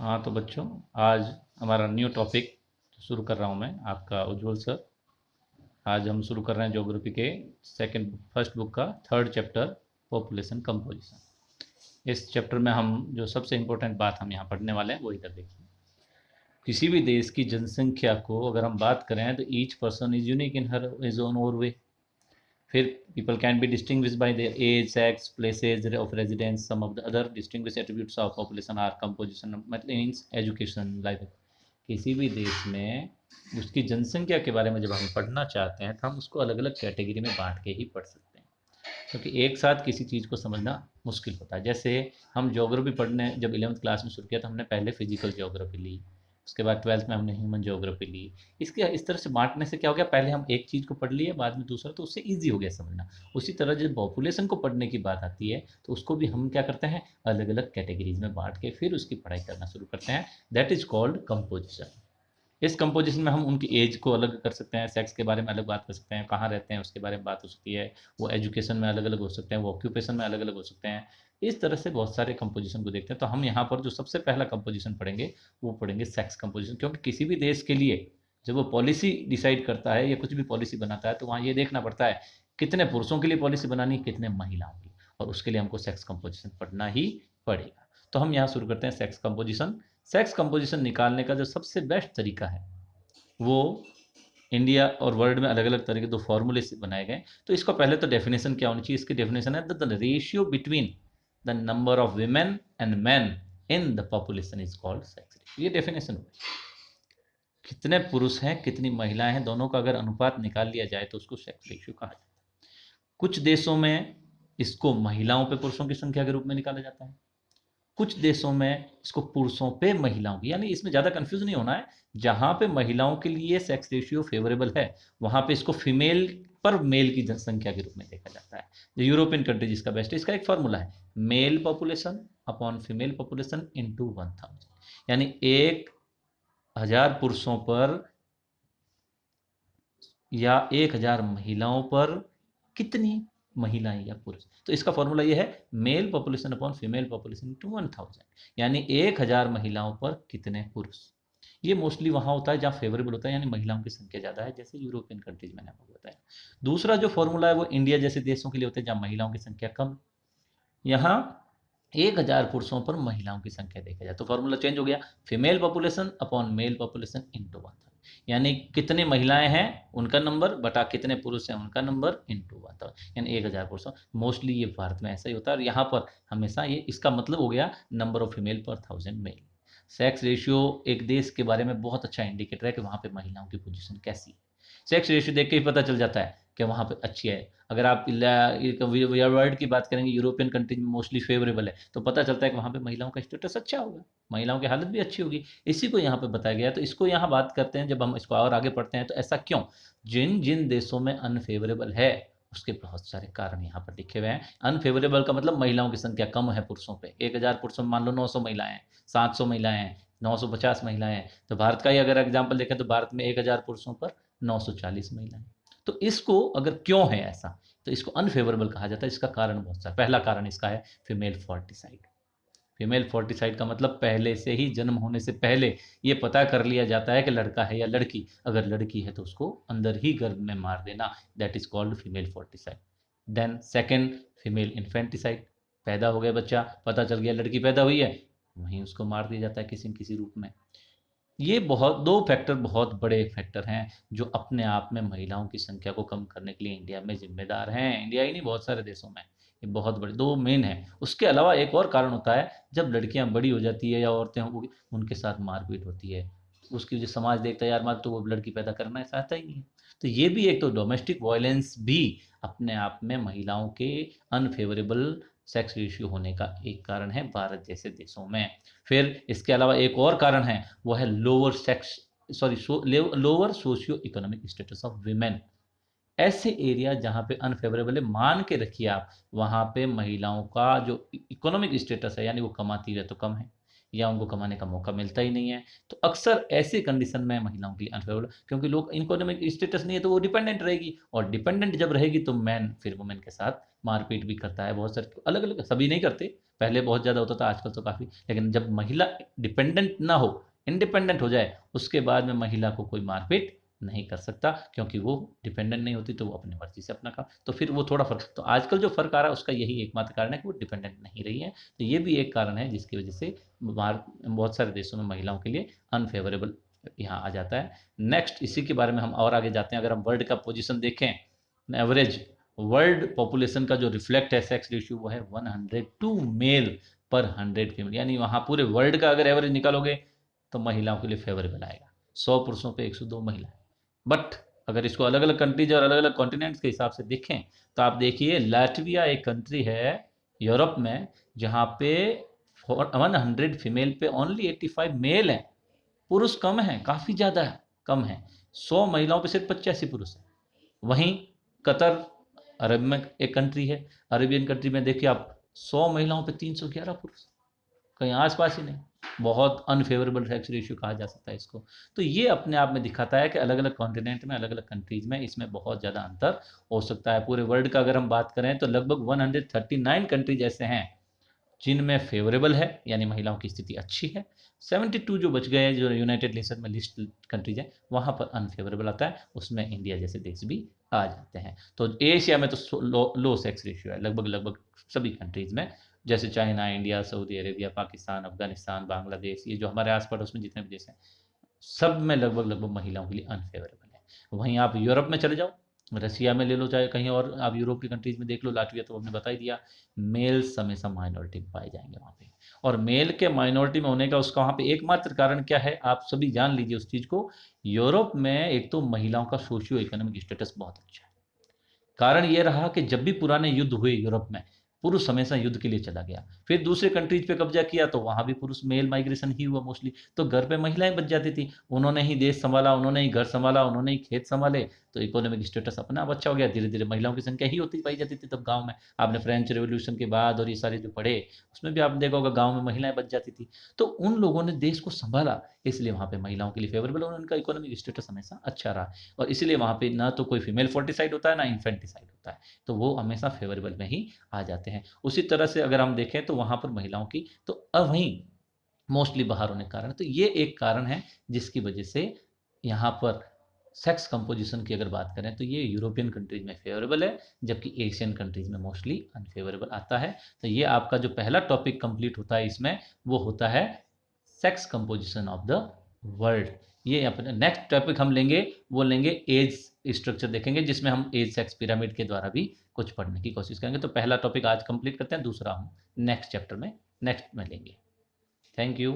हाँ तो बच्चों, आज हमारा न्यू टॉपिक शुरू कर रहा हूँ मैं, आपका उज्जवल सर। आज हम शुरू कर रहे हैं ज्योग्राफी के फर्स्ट बुक का थर्ड चैप्टर, पॉपुलेशन कंपोजिशन। इस चैप्टर में हम जो सबसे इम्पोर्टेंट बात हम यहाँ पढ़ने वाले हैं वो इधर देखिए। किसी भी देश की जनसंख्या को अगर हम बात करें तो each person is unique in her is own और वे। फिर people can be distinguish by their age, sex, places of residence. Some of the other distinguish attributes of population are composition, मतलब मीन्स एजुकेशन, लाइफ। किसी भी देश में उसकी जनसंख्या के बारे में जब हम पढ़ना चाहते हैं तो हम उसको अलग अलग कैटेगरी में बांट के ही पढ़ सकते हैं, क्योंकि एक साथ किसी चीज़ को समझना मुश्किल होता है। जैसे हम ज्योग्राफी पढ़ने जब 11वीं क्लास में शुरू किया तो हमने पहले फिजिकल ज्योग्राफी ली, उसके बाद 12th में हमने ह्यूमन ज्योग्राफी ली। इसके इस तरह से बांटने से क्या हो गया, पहले हम एक चीज़ को पढ़ लिए, बाद में दूसरा, तो उससे ईजी हो गया समझना। उसी तरह जब पॉपुलेशन को पढ़ने की बात आती है तो उसको भी हम क्या करते हैं, अलग अलग कैटेगरीज में बांट के फिर उसकी पढ़ाई करना शुरू करते हैं। That is called composition. इस कंपोजिशन में हम उनकी एज को अलग कर सकते हैं, सेक्स के बारे में अलग बात कर सकते हैं, कहाँ रहते हैं उसके बारे में बात हो सकती है, वो एजुकेशन में अलग अलग हो सकते हैं, वो ऑक्यूपेशन में अलग अलग हो सकते हैं। इस तरह से बहुत सारे कंपोजिशन को देखते हैं। तो हम यहाँ पर जो सबसे पहला कंपोजिशन पढ़ेंगे वो पढ़ेंगे सेक्स कंपोजिशन, क्योंकि किसी भी देश के लिए जब वो पॉलिसी डिसाइड करता है या कुछ भी पॉलिसी बनाता है तो वहाँ ये देखना पड़ता है कितने पुरुषों के लिए पॉलिसी बनानी है, कितने महिलाओं की, और उसके लिए हमको सेक्स कंपोजिशन पढ़ना ही पड़ेगा। तो हम यहाँ शुरू करते हैं सेक्स कंपोजिशन। सेक्स कंपोजिशन निकालने का जो सबसे बेस्ट तरीका है वो इंडिया और वर्ल्ड में अलग अलग तरह के दो फॉर्मूले से बनाए गए। तो इसका पहले तो डेफिनेशन क्या होनी चाहिए, इसकी डेफिनेशन है the ratio between the number of women and man in the population is called sex ratio. ये डेफिनेशन हो, कितने पुरुष हैं कितनी महिलाएं हैं दोनों का अगर अनुपात निकाल लिया जाए तो उसको सेक्स रेशियो कहा जाता है। कुछ देशों में इसको महिलाओं पे पुरुषों की संख्या के रूप में निकाला जाता है, कुछ देशों में इसको पुरुषों पे महिलाओं की, यानी इसमें ज़्यादा कंफ्यूज नहीं होना है। जहां पे महिलाओं के लिए सेक्स रेशियो फेवरेबल है वहां पे इसको फीमेल पर मेल की जनसंख्या के रूप में देखा जाता है। जो यूरोपियन कंट्रीज इसका बेस्ट है, इसका एक फॉर्मूला है male population upon female population into 1000, यानी 1000 पुरुषों पर या 1000 महिलाओं पर कितनी महिलाएं या पुरुष। तो इसका फॉर्मूला ये है male population upon female population to 1000, यानी 1000 महिलाओं पर कितने पुरुष। ये मोस्टली वहाँ होता है जहाँ फेवरेबल होता है, यानी महिलाओं की संख्या ज़्यादा है, जैसे यूरोपियन कंट्रीज मैंने आपको बताया। दूसरा जो फॉर्मूला है वो इंडिया जैसे देशों के लिए होता है जहाँ महिलाओं की संख्या कम। यहाँ 1000 पुरुषों पर महिलाओं की संख्या देखा जाए तो फॉर्मूला चेंज हो गया, female population upon mail population into 1000, यानी कितने महिलाएं हैं उनका नंबर बटा कितने पुरुष हैं उनका नंबर इंटू 1000, यानी 1000 पुरुष। मोस्टली ये भारत में ऐसा ही होता है, और यहाँ पर हमेशा ये इसका मतलब हो गया नंबर ऑफ फीमेल पर 1000 मेल। सेक्स रेशियो एक देश के बारे में बहुत अच्छा इंडिकेटर है कि वहाँ पे महिलाओं की पोजीशन कैसी है। सेक्स रेशियो देख के ही पता चल जाता है कि वहाँ पे अच्छी है। अगर आप वर्ल्ड की बात करेंगे, यूरोपियन कंट्रीज में मोस्टली फेवरेबल है, तो पता चलता है कि वहाँ पे महिलाओं का स्टेटस अच्छा होगा, महिलाओं की हालत भी अच्छी होगी। इसी को यहाँ पे बताया गया है। तो इसको यहाँ बात करते हैं, जब हम इसको और आगे पढ़ते हैं तो ऐसा क्यों, जिन जिन देशों में अनफेवरेबल है उसके बहुत सारे कारण यहाँ पर लिखे हुए हैं। अनफेवरेबल का मतलब महिलाओं की संख्या कम है पुरुषों पे, 1000 पुरुषों में मान लो 900 महिलाएं हैं, 700 महिलाएं हैं, 950 महिलाएं हैं। तो भारत का ही अगर एग्जाम्पल देखें तो भारत में 1000 पुरुषों पर 940 महिलाएं। तो इसको अगर क्यों है ऐसा, तो इसको अनफेवरेबल कहा जाता है। इसका कारण बहुत सारा, पहला कारण इसका है फीमेल फोर्टिसाइड। फीमेल फोर्टिसाइड का मतलब पहले से ही जन्म होने से पहले ये पता कर लिया जाता है कि लड़का है या लड़की। अगर लड़की है तो उसको अंदर ही गर्भ में मार देना, that is called female foeticide. Then second, female infanticide. पैदा हो गया बच्चा, पता चल गया लड़की पैदा हुई है, वहीं उसको मार दिया जाता है किसी न किसी रूप में। ये बहुत दो फैक्टर बहुत बड़े फैक्टर हैं जो अपने आप में महिलाओं की संख्या को कम करने के लिए इंडिया में जिम्मेदार हैं। इंडिया ही नहीं, बहुत सारे देशों में ये बहुत बड़े दो मेन हैं। उसके अलावा एक और कारण होता है, जब लड़कियां बड़ी हो जाती है या औरतें होंगी उनके साथ मारपीट होती है, उसकी जो समाज देखता है यार मार तो वो लड़की पैदा करना है, चाहता ही नहीं है। तो ये भी एक तो डोमेस्टिक वायलेंस भी अपने आप में महिलाओं के अनफेवरेबल सेक्स रेशियो होने का एक कारण है भारत जैसे देशों में। फिर इसके अलावा एक और कारण है, वो है lower socio economic status of women. ऐसे एरिया जहाँ पे अनफेवरेबल है, मान के रखिए आप, वहाँ पे महिलाओं का जो इकोनॉमिक स्टेटस है, यानी वो कमाती है तो कम है, या उनको कमाने का मौका मिलता ही नहीं है। तो अक्सर ऐसी कंडीशन में महिलाओं के लिए अनफेवरेबल, क्योंकि लोग इकोनॉमिक स्टेटस नहीं है तो वो डिपेंडेंट रहेगी, और डिपेंडेंट जब रहेगी तो मैन फिर वुमेन के साथ मारपीट भी करता है। बहुत सारे अलग अलग, सभी नहीं करते, पहले बहुत ज़्यादा होता था, आजकल तो काफ़ी, लेकिन जब महिला डिपेंडेंट ना हो, इंडिपेंडेंट हो जाए, उसके बाद में महिला को कोई मारपीट नहीं कर सकता, क्योंकि वो डिपेंडेंट नहीं होती, तो वो अपनी मर्जी से अपना काम, तो फिर वो थोड़ा फर्क, तो आजकल जो फर्क आ रहा है उसका यही एकमात्र कारण है कि वो डिपेंडेंट नहीं रही है। तो ये भी एक कारण है जिसकी वजह से बहुत सारे देशों में महिलाओं के लिए अनफेवरेबल यहाँ आ जाता है। नेक्स्ट इसी के बारे में हम और आगे जाते हैं। अगर हम वर्ल्ड का पोजीशन देखें, एवरेज वर्ल्ड पॉपुलेशन का जो रिफ्लेक्ट है सेक्स रेशियो, वो है 102 मेल पर 100 फीमेल, यानी वहाँ पूरे वर्ल्ड का अगर एवरेज निकालोगे तो महिलाओं के लिए फेवरेबल आएगा, 100 पुरुषों पे 102 महिलाएं। बट अगर इसको अलग अलग कंट्रीज और अलग अलग कॉन्टिनेंट्स के हिसाब से देखें तो आप देखिए, लाटविया एक कंट्री है यूरोप में, जहाँ पे 100 फीमेल पे ओनली 85 मेल हैं, पुरुष कम हैं, काफ़ी ज़्यादा कम है, 100 महिलाओं पे सिर्फ 85 पुरुष हैं। वहीं कतर अरब में एक कंट्री है, अरेबियन कंट्री में देखिए आप, 100 महिलाओं पे 311 पुरुष, कहीं आसपास ही नहीं। बहुत अनफेवरेबल सेक्स रेशियो कहा जा सकता है इसको। तो ये अपने आप में दिखाता है कि अलग अलग कॉन्टिनेंट में, अलग अलग कंट्रीज में इसमें बहुत ज़्यादा अंतर हो सकता है। पूरे वर्ल्ड का अगर हम बात करें तो लगभग 139 कंट्रीज ऐसे हैं जिनमें फेवरेबल है, यानी महिलाओं की स्थिति अच्छी है। 72 जो बच गए, जो यूनाइटेड नेशन में लिस्ट कंट्रीज है, वहाँ पर अनफेवरेबल आता है, उसमें इंडिया जैसे देश भी आ जाते हैं। तो एशिया में तो लो सेक्स रेशियो है लगभग लगभग सभी कंट्रीज में, जैसे China, India, Saudi Arabia, Pakistan, Afghanistan, Bangladesh, ये जो हमारे आस पड़ोस में जितने भी देश हैं, सब में लगभग लगभग महिलाओं के लिए अनफेवरेबल है। वहीं आप यूरोप में चले जाओ, रसिया में ले लो, चाहे कहीं और आप यूरोप की कंट्रीज में देख लो, लाटविया तो हमने बता ही दिया, मेल्स हमेशा माइनॉरिटी में पाए जाएंगे वहाँ पे। और मेल के माइनॉरिटी में होने का उसका वहाँ पे एकमात्र कारण क्या है, आप सभी जान लीजिए उस चीज़ को। यूरोप में एक तो महिलाओं का सोशियो इकोनॉमिक स्टेटस बहुत अच्छा है। कारण ये रहा कि जब भी पुराने युद्ध हुए यूरोप में, पुरुष हमेशा युद्ध के लिए चला गया, फिर दूसरे कंट्रीज पे कब्जा किया तो वहां भी पुरुष मेल माइग्रेशन ही हुआ मोस्टली, तो घर पे महिलाएं बच जाती थी, उन्होंने ही देश संभाला, उन्होंने ही घर संभाला, उन्होंने ही खेत संभाले, तो इकोनॉमिक स्टेटस अपना आप अच्छा हो गया। धीरे धीरे महिलाओं की संख्या ही होती पाई जाती थी तब गाँव में। आपने फ्रेंच रेवोल्यूशन के बाद और ये सारे जो पढ़े, उसमें भी आपने देखा होगा गाँव में महिलाएं बच जाती थी, तो उन लोगों ने देश को संभाला, इसलिए वहाँ पे महिलाओं के लिए फेवरेबल और उनका इकोनॉमिक स्टेटस हमेशा अच्छा रहा। और इसीलिए वहाँ पे ना तो कोई फीमेल फोर्टिसाइड होता है, ना इन्फेंटिसाइड होता है, तो वो हमेशा फेवरेबल में ही आ जाते हैं। उसी तरह से अगर हम देखें तो वहाँ पर महिलाओं की तो अब वहीं मोस्टली बाहर होने के कारण, तो ये एक कारण है जिसकी वजह से यहाँ पर सेक्स कंपोजिशन की अगर बात करें तो ये यूरोपियन कंट्रीज में फेवरेबल है, जबकि एशियन कंट्रीज में मोस्टली अनफेवरेबल आता है। तो ये आपका जो पहला टॉपिक कंप्लीट होता है इसमें, वो होता है sex composition of the world. ये अपने नेक्स्ट टॉपिक हम लेंगे, वो लेंगे एज स्ट्रक्चर देखेंगे, जिसमें हम एज सेक्स पिरामिड के द्वारा भी कुछ पढ़ने की कोशिश करेंगे। तो पहला टॉपिक आज कंप्लीट करते हैं, दूसरा हम नेक्स्ट चैप्टर में, नेक्स्ट में लेंगे। Thank you.